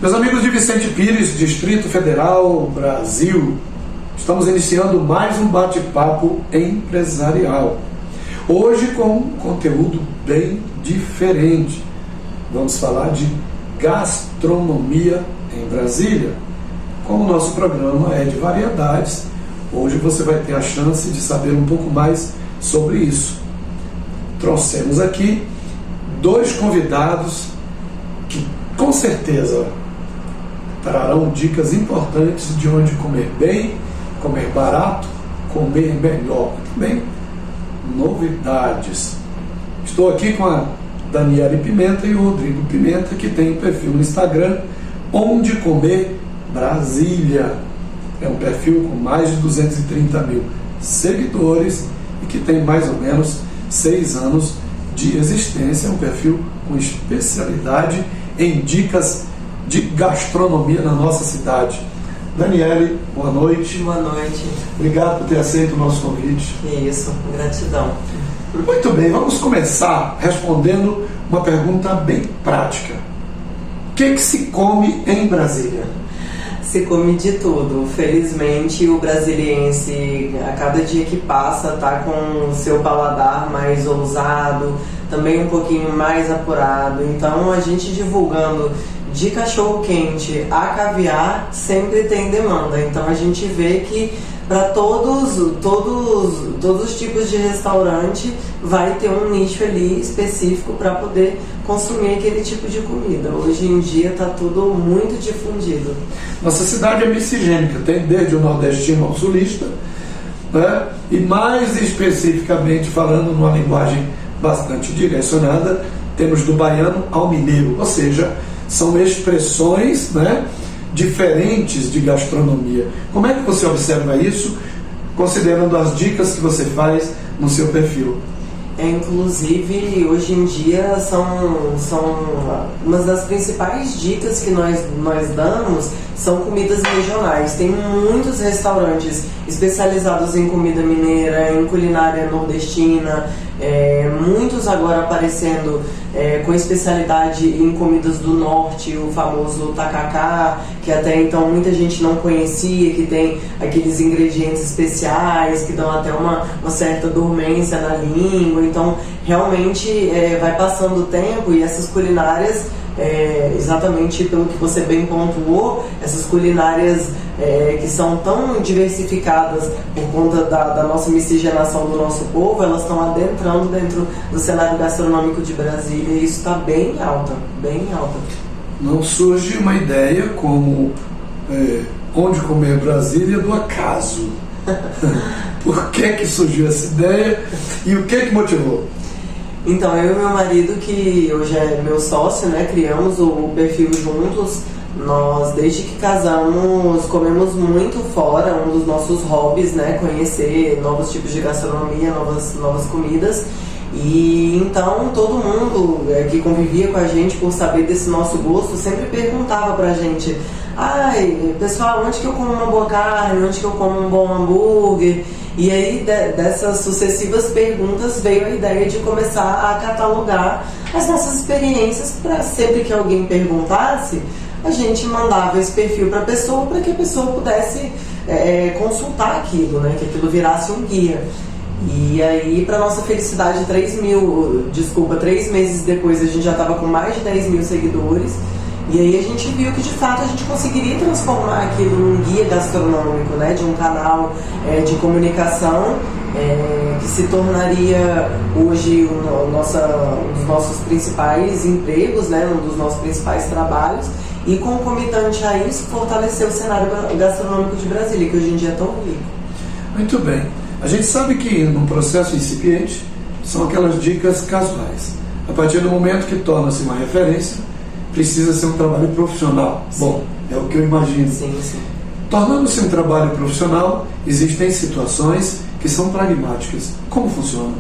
Meus amigos de Vicente Pires, Distrito Federal, Brasil, estamos iniciando mais um bate-papo empresarial. Hoje com um conteúdo bem diferente. Vamos falar de gastronomia em Brasília. Como o nosso programa é de variedades, hoje você vai ter a chance de saber um pouco mais sobre isso. Trouxemos aqui dois convidados que com certeza trarão dicas importantes de onde comer bem, comer barato, comer melhor. Também novidades. Estou aqui com a Daniele Pimenta e o Rodrigo Pimenta, que tem um perfil no Instagram, Onde Comer Brasília. É um perfil com mais de 230 mil seguidores e que tem mais ou menos 6 anos de existência. É um perfil com especialidade em dicas de gastronomia na nossa cidade. Daniele, boa noite. Boa noite. Obrigado por ter aceito o nosso convite. Isso, gratidão. Muito bem, vamos começar respondendo uma pergunta bem prática. O que se come em Brasília? Se come de tudo. Felizmente o brasiliense, a cada dia que passa, está com o seu paladar mais ousado, também um pouquinho mais apurado. Então a gente divulgando de cachorro quente a caviar sempre tem demanda. Então a gente vê que para todos os tipos de restaurante vai ter um nicho ali específico para poder consumir aquele tipo de comida. Hoje em dia está tudo muito difundido. Nossa cidade é miscigênica, tem desde o nordestino ao sulista, né? E mais especificamente falando numa linguagem bastante direcionada, temos do baiano ao mineiro, ou seja, são expressões, né, diferentes de gastronomia. Como é que você observa isso, considerando as dicas que você faz no seu perfil? Inclusive, hoje em dia, são uma das principais dicas que nós damos são comidas regionais. Tem muitos restaurantes especializados em comida mineira, em culinária nordestina, muitos agora aparecendo com especialidade em comidas do norte, o famoso tacacá, que até então muita gente não conhecia, que tem aqueles ingredientes especiais que dão até uma certa dormência na língua. Então realmente vai passando o tempo e essas culinárias, exatamente pelo que você bem pontuou, essas culinárias que são tão diversificadas por conta da nossa miscigenação do nosso povo, elas estão adentrando dentro do cenário gastronômico de Brasília e isso está bem alta, bem alta. Não surge uma ideia como Onde Comer Brasília do acaso. Por que surgiu essa ideia e o que motivou? Então, eu e meu marido, que hoje é meu sócio, né, criamos o perfil juntos. Nós, desde que casamos, comemos muito fora, um dos nossos hobbies, né, conhecer novos tipos de gastronomia, novas comidas. E então todo mundo que convivia com a gente, por saber desse nosso gosto, sempre perguntava pra gente: ai, pessoal, onde que eu como uma boa carne, onde que eu como um bom hambúrguer? E aí dessas sucessivas perguntas veio a ideia de começar a catalogar as nossas experiências, para sempre que alguém perguntasse, a gente mandava esse perfil para a pessoa, para que a pessoa pudesse consultar aquilo, né? Que aquilo virasse um guia. E aí, para nossa felicidade, 3 meses depois, a gente já estava com mais de 10 mil seguidores. E aí a gente viu que de fato a gente conseguiria transformar aquilo num guia gastronômico, né? De um canal de comunicação que se tornaria hoje um dos nossos principais empregos, né? Um dos nossos principais trabalhos. E concomitante a isso, fortalecer o cenário gastronômico de Brasília, que hoje em dia é tão rico. Muito bem. A gente sabe que num processo incipiente são aquelas dicas casuais. A partir do momento que torna-se uma referência, precisa ser um trabalho profissional. Sim. Bom, é o que eu imagino. Sim, sim. Tornando-se um trabalho profissional, existem situações que são pragmáticas. Como funciona?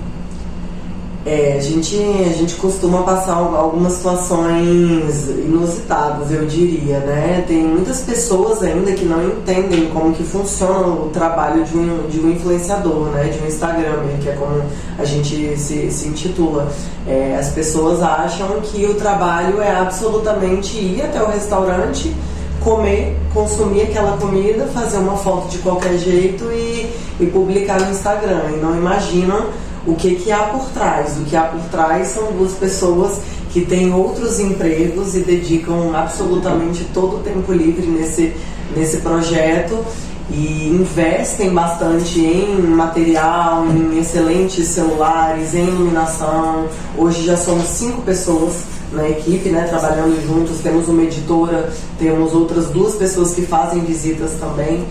A gente costuma passar algumas situações inusitadas, eu diria, né? Tem muitas pessoas ainda que não entendem como que funciona o trabalho de um influenciador, né? De um Instagramer, que é como a gente se intitula. As pessoas acham que o trabalho é absolutamente ir até o restaurante, comer, consumir aquela comida, fazer uma foto de qualquer jeito e publicar no Instagram. E não imaginam o que há por trás. O que há por trás são duas pessoas que têm outros empregos e dedicam absolutamente todo o tempo livre nesse projeto e investem bastante em material, em excelentes celulares, em iluminação. Hoje já somos 5 pessoas na equipe, né, trabalhando juntos. Temos uma editora, temos outras 2 pessoas que fazem visitas também.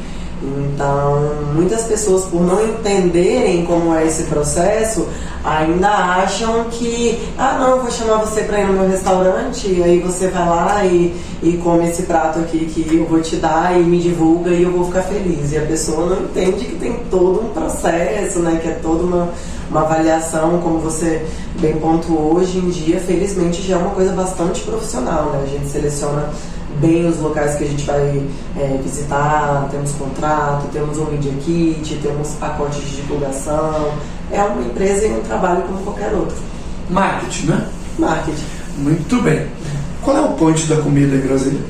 Então, muitas pessoas, por não entenderem como é esse processo, ainda acham que, não, eu vou chamar você para ir no meu restaurante, e aí você vai lá e come esse prato aqui que eu vou te dar e me divulga e eu vou ficar feliz. E a pessoa não entende que tem todo um processo, né, que é toda uma avaliação, como você bem pontuou. Hoje em dia, felizmente, já é uma coisa bastante profissional, né? A gente seleciona bem os locais que a gente vai visitar, temos contrato, temos um media kit, temos pacotes de divulgação. É uma empresa e um trabalho como qualquer outro. Marketing, né? Marketing. Muito bem. Qual é o point da comida em Brasília?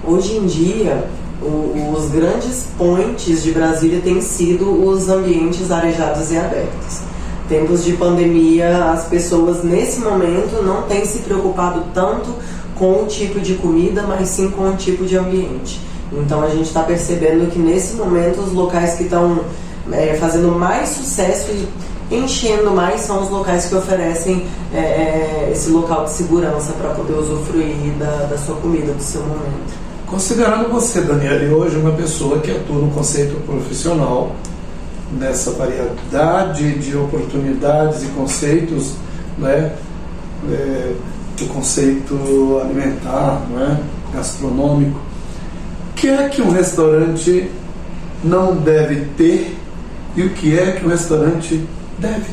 Hoje em dia, os grandes points de Brasília têm sido os ambientes arejados e abertos. Tempos de pandemia, as pessoas nesse momento não têm se preocupado tanto com o tipo de comida, mas sim com o tipo de ambiente. Então a gente está percebendo que nesse momento os locais que estão fazendo mais sucesso e enchendo mais são os locais que oferecem esse local de segurança para poder usufruir da sua comida, do seu momento. Considerando você, Daniele, hoje uma pessoa que atua no conceito profissional, nessa variedade de oportunidades e conceitos, né? O conceito alimentar, né? Gastronômico, o que é que um restaurante não deve ter e o que é que um restaurante deve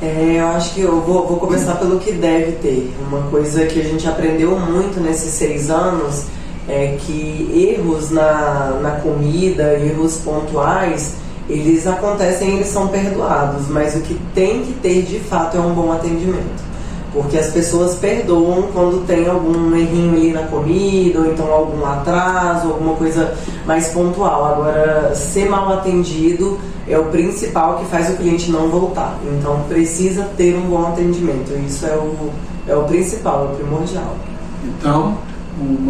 ter? Eu acho que eu vou começar pelo que deve ter. Uma coisa que a gente aprendeu muito nesses 6 anos é que erros na comida, erros pontuais, eles acontecem, eles são perdoados, mas o que tem que ter de fato é um bom atendimento. Porque as pessoas perdoam quando tem algum errinho ali na comida, ou então algum atraso, alguma coisa mais pontual. Agora, ser mal atendido é o principal que faz o cliente não voltar. Então, precisa ter um bom atendimento. Isso é o principal, é o primordial. Então,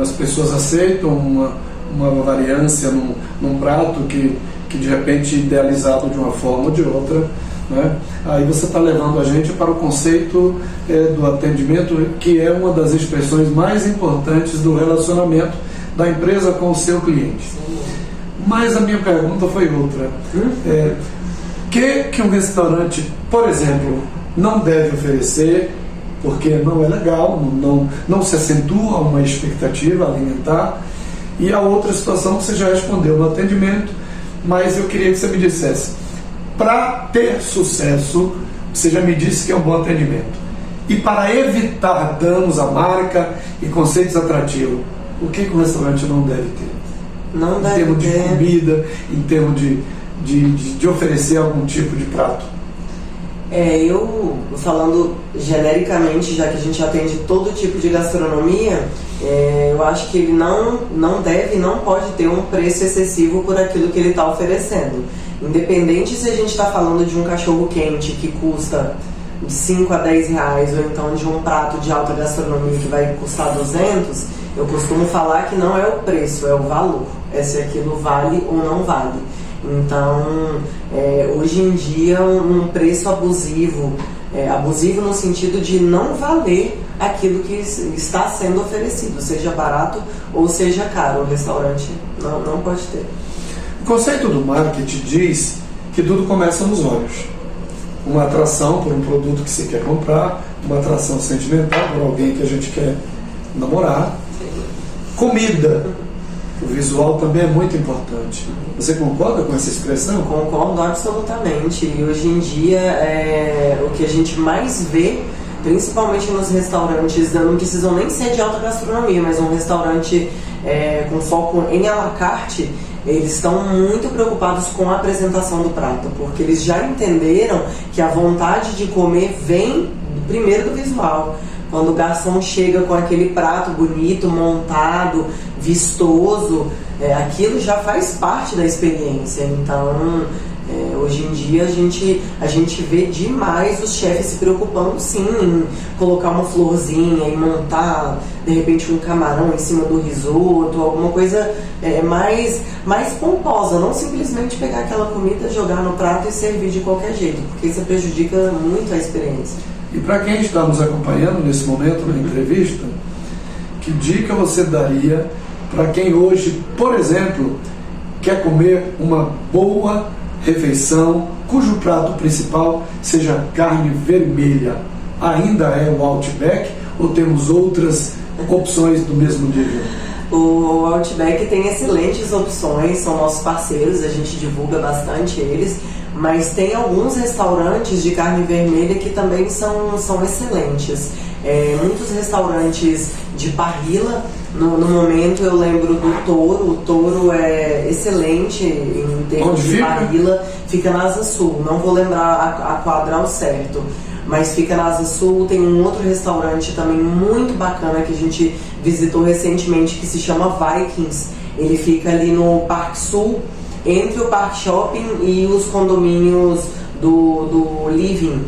as pessoas aceitam uma variância num prato que de repente idealizado de uma forma ou de outra, né? Aí você está levando a gente para o conceito do atendimento, que é uma das expressões mais importantes do relacionamento da empresa com o seu cliente. Mas a minha pergunta foi outra. Que um restaurante, por exemplo, não deve oferecer, porque não é legal, não se acentua uma expectativa alimentar. E a outra situação que você já respondeu no atendimento, mas eu queria que você me dissesse, para ter sucesso, você já me disse que é um bom atendimento, e para evitar danos à marca e conceitos atrativos, o que um restaurante não deve ter? Não deve ter. Em termos de ter comida, em termos de oferecer algum tipo de prato. Eu, falando genericamente, já que a gente atende todo tipo de gastronomia, eu acho que ele não deve e não pode ter um preço excessivo por aquilo que ele está oferecendo. Independente se a gente está falando de um cachorro quente que custa de 5 a 10 reais, ou então de um prato de alta gastronomia que vai custar 200, eu costumo falar que não é o preço, é o valor. É se aquilo vale ou não vale. Então, hoje em dia, um preço abusivo, abusivo no sentido de não valer aquilo que está sendo oferecido, seja barato ou seja caro. O restaurante não pode ter. O conceito do marketing diz que tudo começa nos olhos. Uma atração por um produto que você quer comprar, uma atração sentimental por alguém que a gente quer namorar. Comida. O visual também é muito importante. Você concorda com essa expressão? Concordo absolutamente. E hoje em dia, o que a gente mais vê, principalmente nos restaurantes, não precisam nem ser de alta gastronomia, mas um restaurante com foco em à la carte, eles estão muito preocupados com a apresentação do prato, porque eles já entenderam que a vontade de comer vem primeiro do visual. Quando o garçom chega com aquele prato bonito, montado, vistoso, aquilo já faz parte da experiência. Então, hoje em dia a gente vê demais os chefes se preocupando sim em colocar uma florzinha, em montar de repente um camarão em cima do risoto, alguma coisa mais pomposa, não simplesmente pegar aquela comida, jogar no prato e servir de qualquer jeito, porque isso prejudica muito a experiência. E para quem está nos acompanhando nesse momento na entrevista, que dica você daria para quem hoje, por exemplo, quer comer uma boa refeição cujo prato principal seja carne vermelha? Ainda é o Outback ou temos outras opções do mesmo nível? O Outback tem excelentes opções, são nossos parceiros, a gente divulga bastante eles, mas tem alguns restaurantes de carne vermelha que também são excelentes. Muitos restaurantes de parrilla, no momento eu lembro do Toro. O Toro é excelente em termos de parrilla, fica na Asa Sul, não vou lembrar a quadra ao certo, mas fica na Asa Sul. Tem um outro restaurante também muito bacana que a gente visitou recentemente que se chama Vikings. Ele fica ali no Parque Sul, entre o Parque Shopping e os condomínios do Living.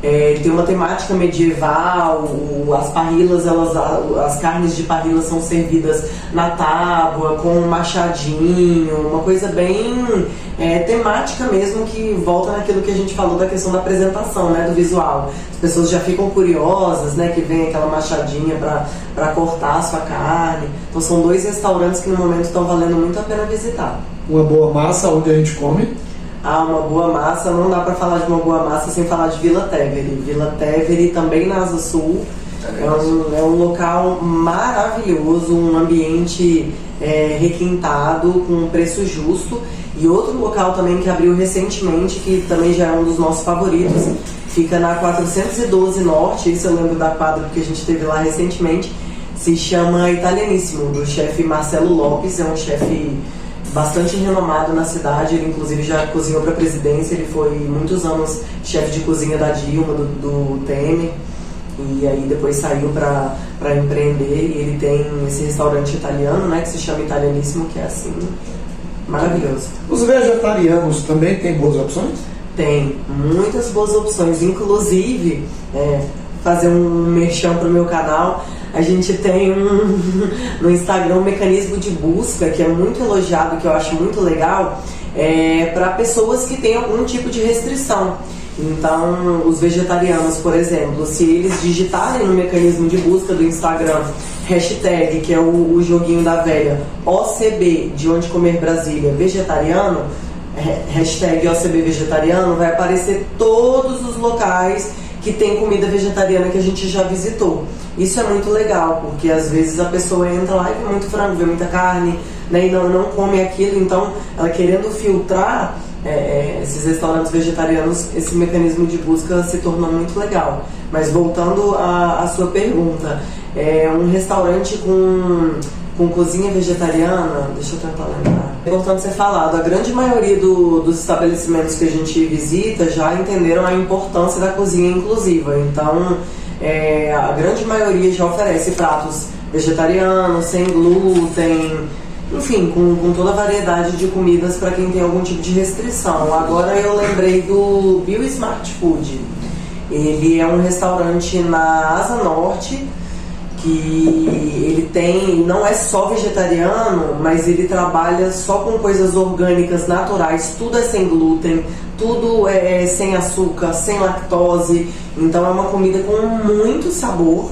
Tem uma temática medieval, as parrillas, as carnes de parrilla são servidas na tábua, com um machadinho, uma coisa bem temática mesmo, que volta naquilo que a gente falou da questão da apresentação, né, do visual. As pessoas já ficam curiosas, né, que vem aquela machadinha para cortar a sua carne. Então são dois restaurantes que no momento estão valendo muito a pena visitar. Uma boa massa onde a gente come? Uma boa massa, não dá para falar de uma boa massa sem falar de Vila Tevere. Vila Tevere também na Asa Sul, é um local maravilhoso, um ambiente requintado, com um preço justo. E outro local também que abriu recentemente, que também já é um dos nossos favoritos, fica na 412 Norte, isso eu lembro da quadra porque a gente esteve lá recentemente, se chama Italianissimo, do chefe Marcelo Lopes. É um chefe bastante renomado na cidade, ele inclusive já cozinhou para a presidência, ele foi muitos anos chefe de cozinha da Dilma, do Temer, e aí depois saiu para empreender, e ele tem esse restaurante italiano, né, que se chama Italianissimo, que é assim, maravilhoso. Os vegetarianos também têm boas opções? Tem, muitas boas opções, inclusive, fazer um merchan para o meu canal, a gente tem no Instagram um mecanismo de busca que é muito elogiado, que eu acho muito legal, para pessoas que têm algum tipo de restrição. Então, os vegetarianos, por exemplo, se eles digitarem no mecanismo de busca do Instagram, hashtag, que é o joguinho da velha, OCB, de Onde Comer Brasília, vegetariano, hashtag OCB vegetariano, vai aparecer todos os locais que tem comida vegetariana que a gente já visitou. Isso é muito legal, porque às vezes a pessoa entra lá e vê muito frango, vê muita carne, né, e não come aquilo, então ela querendo filtrar esses restaurantes vegetarianos, esse mecanismo de busca se tornou muito legal. Mas voltando à sua pergunta, um restaurante com cozinha vegetariana, deixa eu tentar lembrar. É importante ser falado, a grande maioria dos estabelecimentos que a gente visita já entenderam a importância da cozinha inclusiva, então a grande maioria já oferece pratos vegetarianos, sem glúten, enfim, com toda a variedade de comidas para quem tem algum tipo de restrição. Agora eu lembrei do Bio Smart Food. Ele é um restaurante na Asa Norte, que ele tem, não é só vegetariano, mas ele trabalha só com coisas orgânicas, naturais, tudo é sem glúten, tudo é sem açúcar, sem lactose, então é uma comida com muito sabor,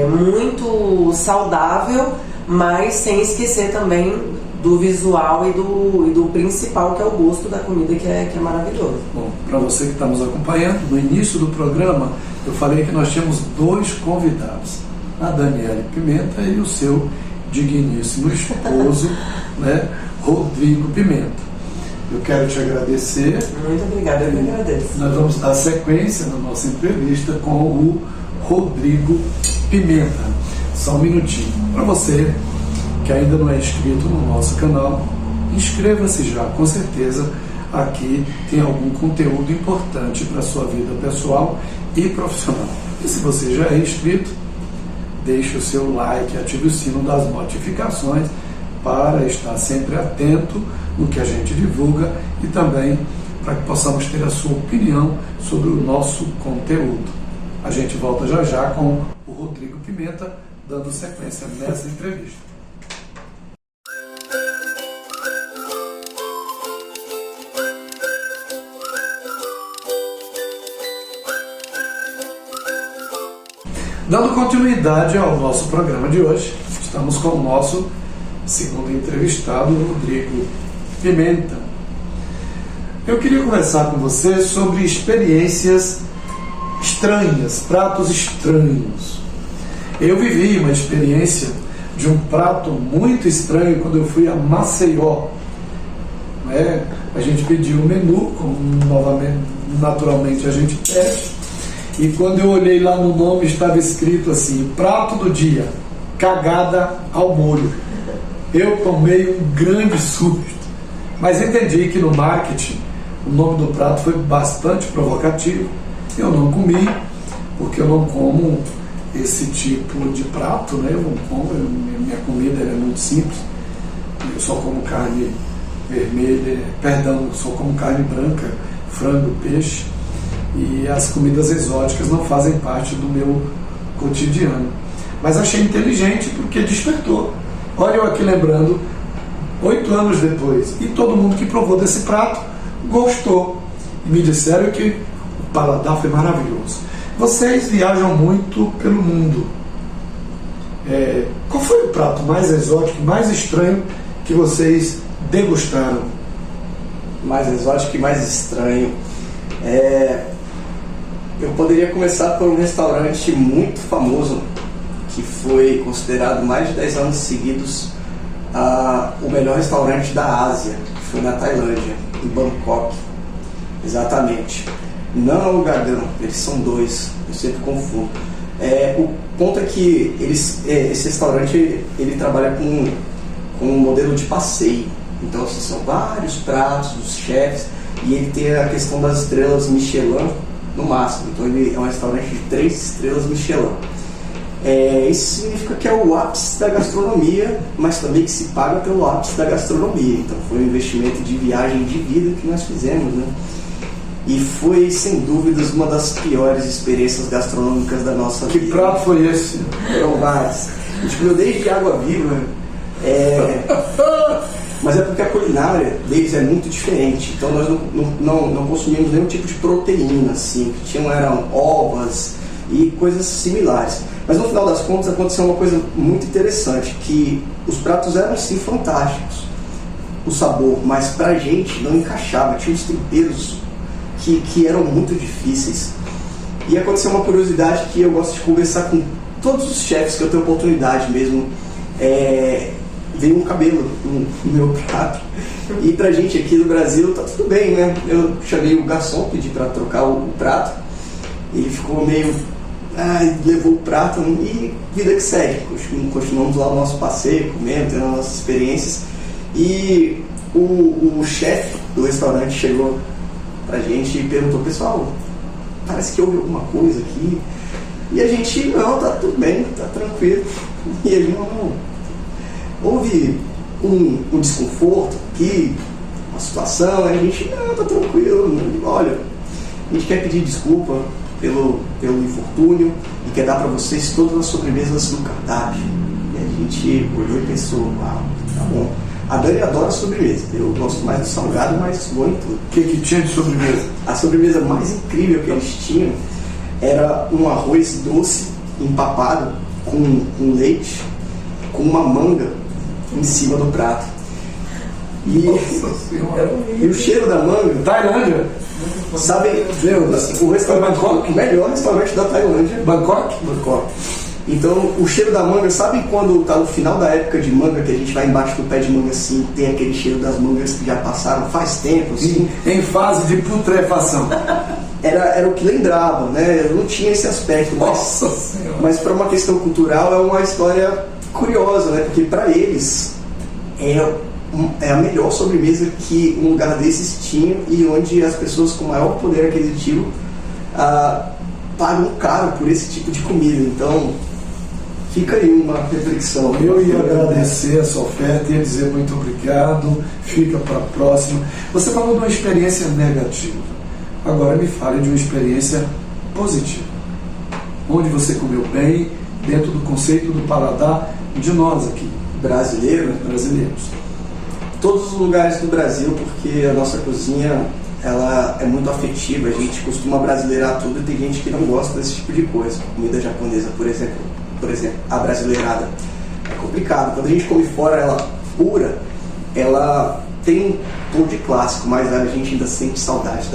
muito saudável, mas sem esquecer também do visual e do principal, que é o gosto da comida, que é maravilhoso. Bom, para você que está nos acompanhando, no início do programa eu falei que nós tínhamos dois convidados, a Daniele Pimenta e o seu digníssimo esposo, né, Rodrigo Pimenta. Eu quero te agradecer. Muito obrigada, eu que agradeço. Nós vamos dar sequência na nossa entrevista com o Rodrigo Pimenta. Só um minutinho. Para você que ainda não é inscrito no nosso canal, inscreva-se já, com certeza aqui tem algum conteúdo importante para a sua vida pessoal e profissional. E se você já é inscrito, deixe o seu like, ative o sino das notificações para estar sempre atento no que a gente divulga e também para que possamos ter a sua opinião sobre o nosso conteúdo. A gente volta já já com o Rodrigo Pimenta dando sequência nessa entrevista. Dando continuidade ao nosso programa de hoje, estamos com o nosso segundo entrevistado, Rodrigo Pimenta. Eu queria conversar com você sobre experiências estranhas, pratos estranhos. Eu vivi uma experiência de um prato muito estranho quando eu fui a Maceió. A gente pediu o menu, como novamente, naturalmente a gente pede. E quando eu olhei lá no nome, estava escrito assim: prato do dia, cagada ao molho. Eu tomei um grande susto, mas entendi que no marketing o nome do prato foi bastante provocativo. Eu não comi, porque eu não como esse tipo de prato, né? Eu não como, minha comida é muito simples. Eu só como carne vermelha, só como carne branca, frango, peixe. E as comidas exóticas não fazem parte do meu cotidiano. Mas achei inteligente porque despertou. Olha eu aqui lembrando, 8 anos depois, e todo mundo que provou desse prato gostou. E me disseram que o paladar foi maravilhoso. Vocês viajam muito pelo mundo. Qual foi o prato mais exótico, mais estranho que vocês degustaram? Mais exótico e mais estranho. Eu poderia começar por um restaurante muito famoso, que foi considerado mais de 10 anos seguidos o melhor restaurante da Ásia, que foi na Tailândia, em Bangkok. Exatamente. Não é um lugar não, eles são dois, eu sempre confundo. O ponto é que esse restaurante ele trabalha com um modelo de passeio. Então assim, são vários pratos dos chefes e ele tem a questão das estrelas Michelin no máximo. Então ele é um restaurante de 3 estrelas Michelin. Isso significa que é o ápice da gastronomia, mas também que se paga pelo ápice da gastronomia. Então foi um investimento de viagem de vida que nós fizemos, né? E foi, sem dúvidas, uma das piores experiências gastronômicas da nossa vida. Que prato foi esse? Foram vários. A gente comeu desde água viva. Mas é porque a culinária deles é muito diferente. Então nós não consumimos nenhum tipo de proteína, assim. O que tinham eram ovas e coisas similares. Mas no final das contas aconteceu uma coisa muito interessante, que os pratos eram sim fantásticos, o sabor, mas pra gente não encaixava, tinha uns temperos que eram muito difíceis. E aconteceu uma curiosidade que eu gosto de conversar com todos os chefes que eu tenho oportunidade mesmo. Veio um cabelo no meu prato. E pra gente aqui no Brasil tá tudo bem, né? Eu chamei o garçom, pedi pra trocar o prato. Ele ficou meio... levou o prato e vida que segue. Continuamos lá o nosso passeio, comendo, tendo as nossas experiências. E o chefe do restaurante chegou pra gente e perguntou: pessoal, parece que houve alguma coisa aqui. E a gente: não, tá tudo bem, tá tranquilo. E ele: não, houve um desconforto aqui, uma situação. E a gente: não, tá tranquilo. Olha, a gente quer pedir desculpa pelo infortúnio e quer dar para vocês todas as sobremesas do cardápio. E a gente olhou e pensou: tá bom. A Dani adora sobremesa, eu gosto mais do salgado, mas vou em tudo. O que tinha de sobremesa? A sobremesa mais incrível que eles tinham era um arroz doce empapado com leite, com uma manga em cima do prato. E o cheiro da manga. Tailândia? Sabem, o restaurante, o melhor restaurante da Tailândia. Bangkok? Então, o cheiro da manga, sabe quando tá no final da época de manga, que a gente vai embaixo do pé de manga assim, tem aquele cheiro das mangas que já passaram faz tempo, assim? Em fase de putrefação. Era o que lembrava, né? Eu não tinha esse aspecto, Nossa Senhora! mas para uma questão cultural é uma história curiosa, né? Porque para eles é a melhor sobremesa que um lugar desses tinha e onde as pessoas com maior poder aquisitivo pagam caro por esse tipo de comida. Então, fica aí uma reflexão. Eu ia agradecer essa oferta, ia dizer muito obrigado, fica para a próxima. Você falou de uma experiência negativa, agora me fale de uma experiência positiva, onde você comeu bem, dentro do conceito do paladar de nós aqui, brasileiros. Todos os lugares do Brasil, porque a nossa cozinha ela é muito afetiva, a gente costuma brasileirar tudo e tem gente que não gosta desse tipo de coisa. Comida japonesa, por exemplo, a brasileirada é complicado. Quando a gente come fora ela pura, ela tem um tom de clássico, mas a gente ainda sente saudade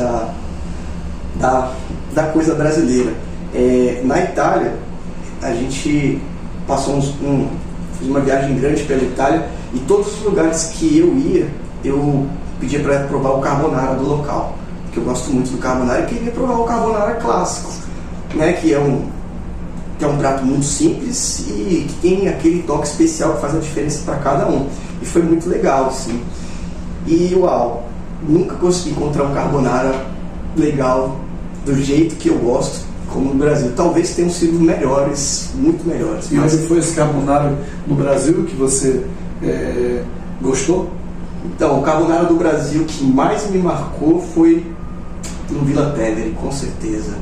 da coisa brasileira. Na Itália, a gente passou fiz uma viagem grande pela Itália e todos os lugares que eu ia, eu pedia para provar o carbonara do local, porque eu gosto muito do carbonara e queria provar o carbonara clássico, né, que é um prato muito simples e que tem aquele toque especial que faz a diferença para cada um. E foi muito legal, assim. E uau, nunca consegui encontrar um carbonara legal do jeito que eu gosto, como no Brasil. Talvez tenham sido melhores, muito melhores. E onde foi esse carbonara no Brasil que você gostou? Então, o carbonara do Brasil que mais me marcou foi no Villa Tevere, com certeza.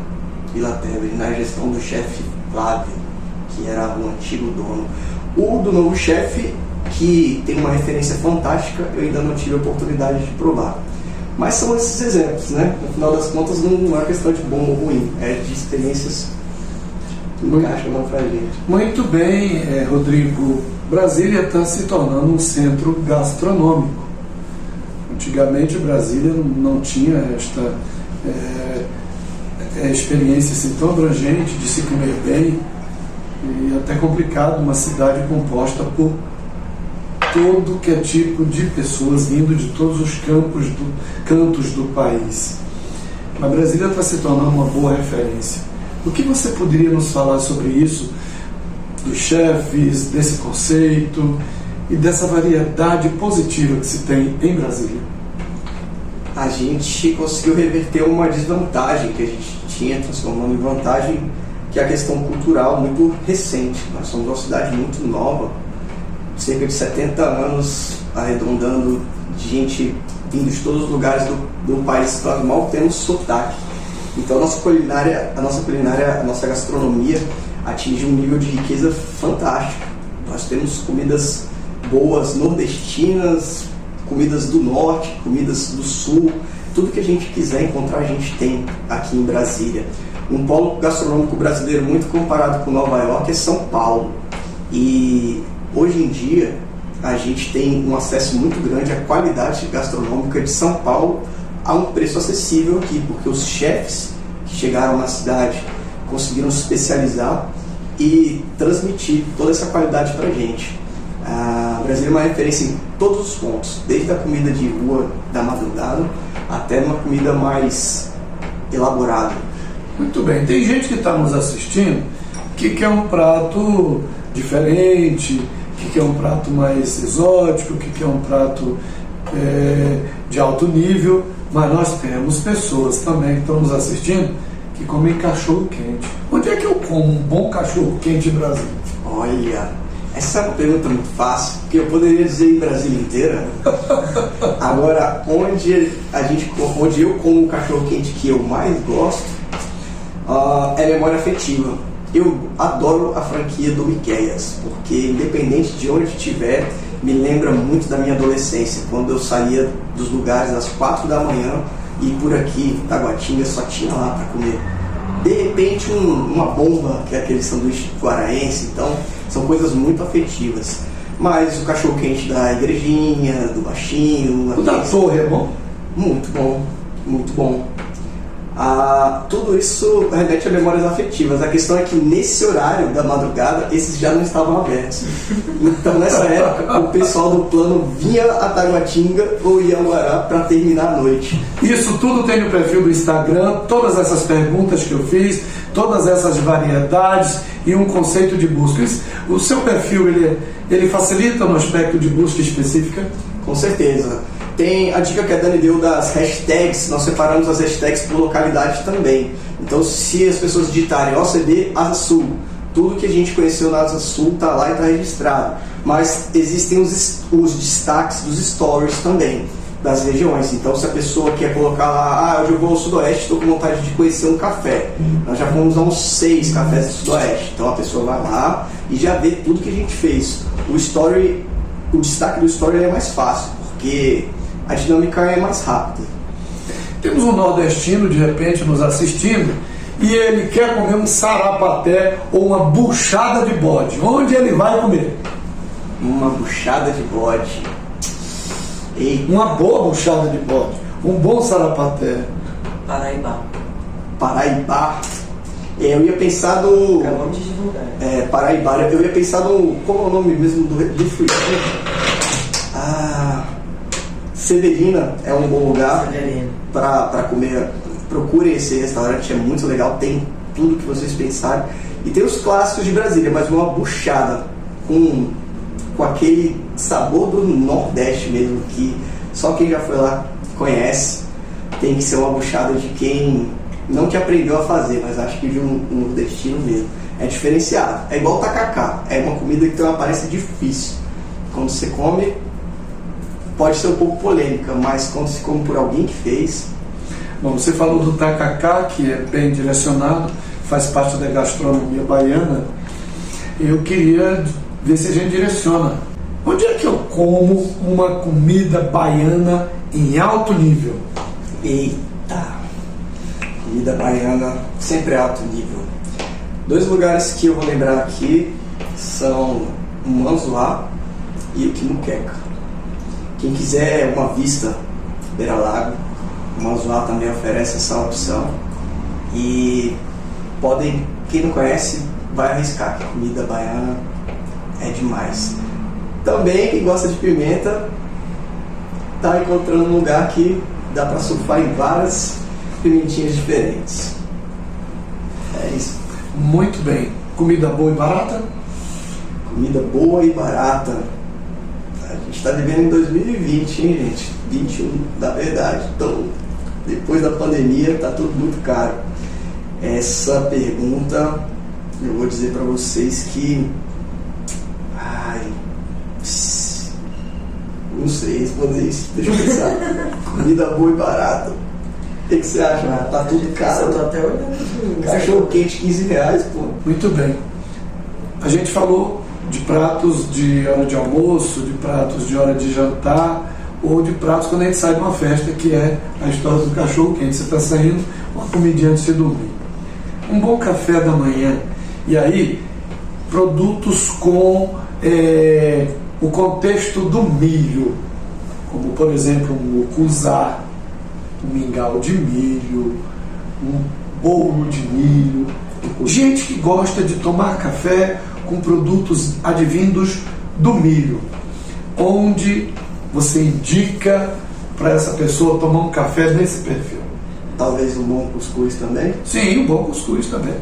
Villa Tevere, na gestão do chefe Flávio, que era o antigo dono. O do novo chefe, que tem uma referência fantástica, eu ainda não tive a oportunidade de provar. Mas são esses exemplos, né? No final das contas, não é questão de bom ou ruim, é de experiências que encaixam pra gente. Muito bem, Rodrigo. Brasília está se tornando um centro gastronômico. Antigamente, Brasília não tinha esta experiência assim, tão abrangente de se comer bem, e até complicado uma cidade composta por todo que é tipo de pessoas vindo de todos os cantos do país. Mas Brasília está se tornando uma boa referência. O que você poderia nos falar sobre isso, dos chefes, desse conceito e dessa variedade positiva que se tem em Brasília? A gente conseguiu reverter uma desvantagem que a gente tinha, transformando em vantagem, que é a questão cultural muito recente. Nós somos uma cidade muito nova, cerca de 70 anos, arredondando, de gente vindo de todos os lugares do país, nós mal temos sotaque. Então a nossa culinária, a nossa gastronomia atinge um nível de riqueza fantástico. Nós temos comidas boas nordestinas, comidas do norte, comidas do sul, tudo que a gente quiser encontrar a gente tem aqui em Brasília. Um polo gastronômico brasileiro muito comparado com Nova York é São Paulo. E hoje em dia a gente tem um acesso muito grande à qualidade gastronômica de São Paulo a um preço acessível aqui, porque os chefs que chegaram na cidade conseguiram se especializar e transmitir toda essa qualidade para a gente. A Brasília é uma referência em todos os pontos, desde a comida de rua da madrugada até uma comida mais elaborada. Muito bem, tem gente que está nos assistindo que quer um prato diferente, que quer um prato mais exótico, que quer um prato de alto nível, mas nós temos pessoas também que estão nos assistindo que comem cachorro quente. Onde é que eu como um bom cachorro quente em Brasília? Olha, essa é uma pergunta muito fácil, porque eu poderia dizer em Brasília inteira. Agora, onde eu como o cachorro quente que eu mais gosto é memória afetiva. Eu adoro a franquia do Miquéias, porque independente de onde estiver, me lembra muito da minha adolescência, quando eu saía dos lugares às 4 da manhã e por aqui, Taguatinga, só tinha lá para comer. De repente, uma bomba, que é aquele sanduíche guaraense, então são coisas muito afetivas. Mas o cachorro-quente da igrejinha, do baixinho... O da torre é bom? Muito bom, muito bom. Tudo isso remete a memórias afetivas. A questão é que nesse horário da madrugada, esses já não estavam abertos. Então nessa época, o pessoal do plano vinha a Taguatinga ou ia ao Guará para terminar a noite. Isso tudo tem no perfil do Instagram, todas essas perguntas que eu fiz, todas essas variedades e um conceito de busca. O seu perfil, ele facilita no aspecto de busca específica? Com certeza. Tem a dica que a Dani deu das hashtags, nós separamos as hashtags por localidade também. Então, se as pessoas digitarem OCD Asa Sul, tudo que a gente conheceu na Asa Sul está lá e está registrado. Mas existem os destaques dos stories também, das regiões. Então, se a pessoa quer colocar lá, hoje eu vou ao Sudoeste, estou com vontade de conhecer um café. Nós já fomos a uns 6 cafés do Sudoeste. Então, a pessoa vai lá e já vê tudo que a gente fez. O destaque do story é mais fácil, porque a dinâmica é mais rápida. Temos um nordestino, de repente, nos assistindo, e ele quer comer um sarapaté ou uma buchada de bode. Onde ele vai comer? Uma buchada de bode. Eita. Uma boa buchada de bode. Um bom sarapaté. Paraibá. Eu ia pensar no... Acabamos de divulgar. Paraibá. Eu ia pensar no... Como é o nome mesmo do frutinho? Severina é um bom lugar para comer. Procurem esse restaurante, é muito legal, tem tudo que vocês pensarem. E tem os clássicos de Brasília, mas uma buchada com aquele sabor do Nordeste mesmo, que só quem já foi lá conhece. Tem que ser uma buchada de quem não que aprendeu a fazer, mas acho que de um nordestino mesmo. É diferenciado, é igual o tacacá, é uma comida que tem uma aparência difícil. Quando você come, pode ser um pouco polêmica, mas quando se come por alguém que fez... Bom, você falou do tacacá, que é bem direcionado, faz parte da gastronomia baiana. Eu queria ver se a gente direciona. Onde é que eu como uma comida baiana em alto nível? Eita! Comida baiana sempre é alto nível. 2 lugares que eu vou lembrar aqui são o Manzoá e o Quimuqueca. Quem quiser uma vista beira-lago, o Manzoá também oferece essa opção. E quem não conhece, vai arriscar, que a comida baiana é demais. Também, quem gosta de pimenta, está encontrando um lugar que dá para surfar em várias pimentinhas diferentes. É isso. Muito bem. Comida boa e barata? Comida boa e barata. A gente está vivendo em 2020, hein, gente? 21, na verdade. Então, depois da pandemia, está tudo muito caro. Essa pergunta, eu vou dizer para vocês que... não sei responder isso. Deixa eu pensar. Comida boa e barata. O que você acha? Tá tudo caro. Eu tô até olhando. Cachorro quente, R$15, pô. Muito bem. A gente falou de pratos de hora de almoço, de pratos de hora de jantar, ou de pratos quando a gente sai de uma festa, que é a história do cachorro quente. Você está saindo, uma comidinha antes de dormir. Um bom café da manhã. E aí, produtos com o contexto do milho, como por exemplo um mocuzá, um mingau de milho, um bolo de milho. Gente que gosta de tomar café com produtos advindos do milho, onde você indica para essa pessoa tomar um café nesse perfil. Talvez um bom cuscuz também? Sim, um bom cuscuz também.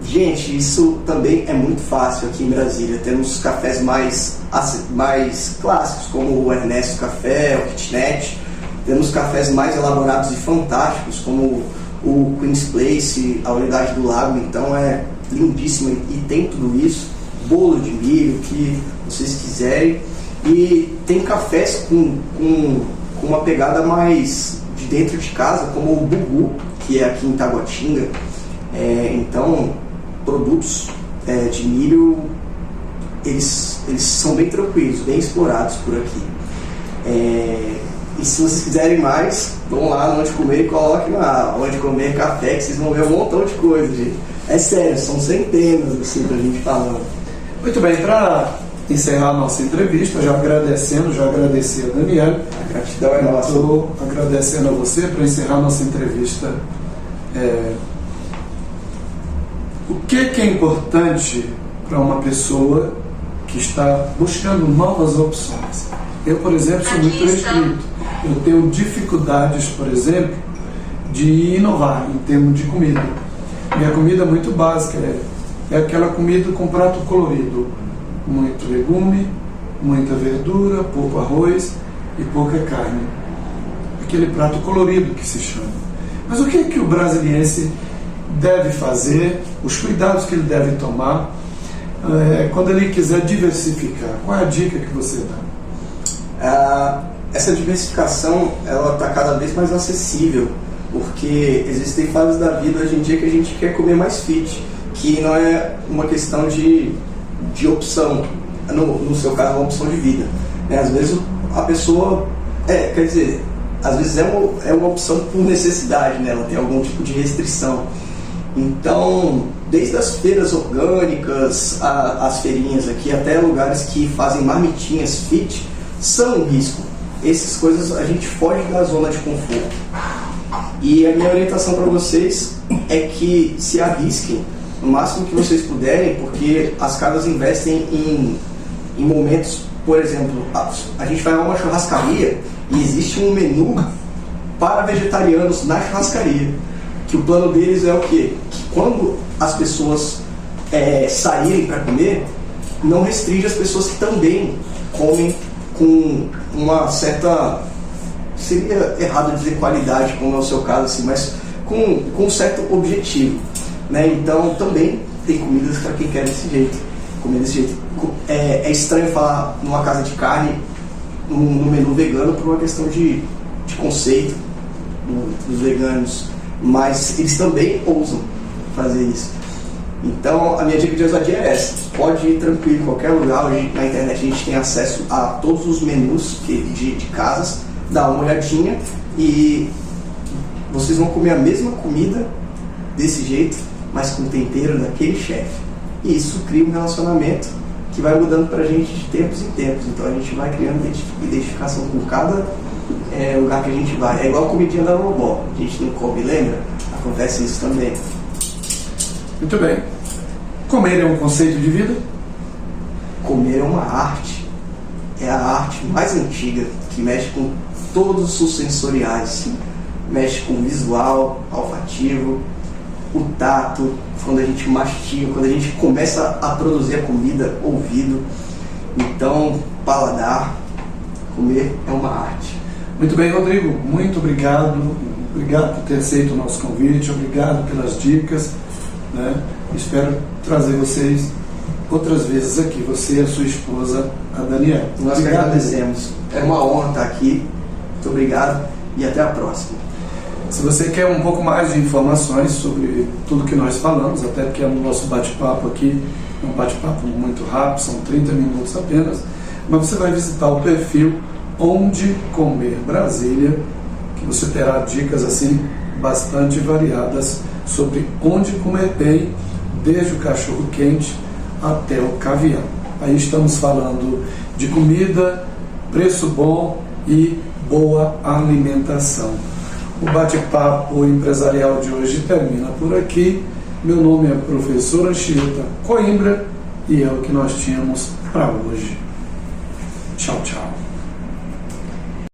Gente, isso também é muito fácil aqui em Brasília. Temos cafés mais clássicos, como o Ernesto Café, o Kitnet. Temos cafés mais elaborados e fantásticos, como o Queen's Place, a Unidade do Lago. Então é lindíssimo e tem tudo isso. Bolo de milho, que vocês quiserem. E tem cafés com uma pegada mais de dentro de casa, como o Bugu, que é aqui em Taguatinga. Então, produtos de milho, eles são bem tranquilos, bem explorados por aqui. E se vocês quiserem mais, vão lá no Onde Comer e coloquem lá Onde Comer Café, que vocês vão ver um montão de coisa, gente. É sério, são centenas, assim, pra gente falando. Muito bem, para encerrar a nossa entrevista, já agradecer a Daniel. A gratidão é nossa. Estou agradecendo a você para encerrar a nossa entrevista. O que é importante para uma pessoa que está buscando novas opções? Eu, por exemplo, sou muito restrito. Eu tenho dificuldades, por exemplo, de inovar em termos de comida. Minha comida é muito básica, é aquela comida com prato colorido. Muito legume, muita verdura, pouco arroz e pouca carne. Aquele prato colorido que se chama. Mas o que é que o brasiliense deve fazer, os cuidados que ele deve tomar quando ele quiser diversificar? Qual é a dica que você dá? Essa diversificação ela está cada vez mais acessível, porque existem fases da vida hoje em dia que a gente quer comer mais fit, que não é uma questão de opção, no seu caso é uma opção de vida, né? Às vezes a pessoa, às vezes é uma opção por necessidade, né? Ela tem algum tipo de restrição. Então, desde as feiras orgânicas, as feirinhas aqui, até lugares que fazem marmitinhas fit, são um risco. Essas coisas a gente foge da zona de conforto. E a minha orientação para vocês é que se arrisquem no máximo que vocês puderem, porque as casas investem em momentos, por exemplo, a gente vai a uma churrascaria e existe um menu para vegetarianos na churrascaria, que o plano deles é o quê? Que quando as pessoas saírem para comer, não restringe as pessoas que também comem com uma certa, seria errado dizer qualidade, como é o seu caso, assim, mas com um certo objetivo, né? Então também tem comidas para quem quer desse jeito, comer desse jeito. É estranho falar numa casa de carne no menu vegano por uma questão de conceito dos veganos, mas eles também ousam fazer isso. Então a minha dica de ousadia é essa: pode ir tranquilo em qualquer lugar. Hoje na internet a gente tem acesso a todos os menus de casas, dá uma olhadinha e vocês vão comer a mesma comida desse jeito, mas com tempero daquele chefe. E isso cria um relacionamento que vai mudando pra gente de tempos em tempos. Então a gente vai criando identificação com cada lugar que a gente vai. É igual a comidinha da vovó, a gente não come, lembra? Acontece isso também. Muito bem. Comer é um conceito de vida? Comer é uma arte. É a arte mais antiga, que mexe com todos os sensoriais. Mexe com o visual, olfativo, o tato, quando a gente mastiga, quando a gente começa a produzir a comida, ouvido. Então, paladar, comer é uma arte. Muito bem, Rodrigo, muito obrigado. Obrigado por ter aceito o nosso convite, obrigado pelas dicas, né? Espero trazer vocês outras vezes aqui, você e a sua esposa, a Daniela. Nós que agradecemos. É uma honra estar aqui. Muito obrigado e até a próxima. Se você quer um pouco mais de informações sobre tudo que nós falamos, até porque no nosso bate-papo aqui é um bate-papo muito rápido, são 30 minutos apenas, mas você vai visitar o perfil Onde Comer Brasília, que você terá dicas assim bastante variadas sobre onde comer bem, desde o cachorro quente até o caviar. Aí estamos falando de comida, preço bom e boa alimentação. O bate-papo empresarial de hoje termina por aqui. Meu nome é professor Anchieta Coimbra e é o que nós tínhamos para hoje. Tchau, tchau.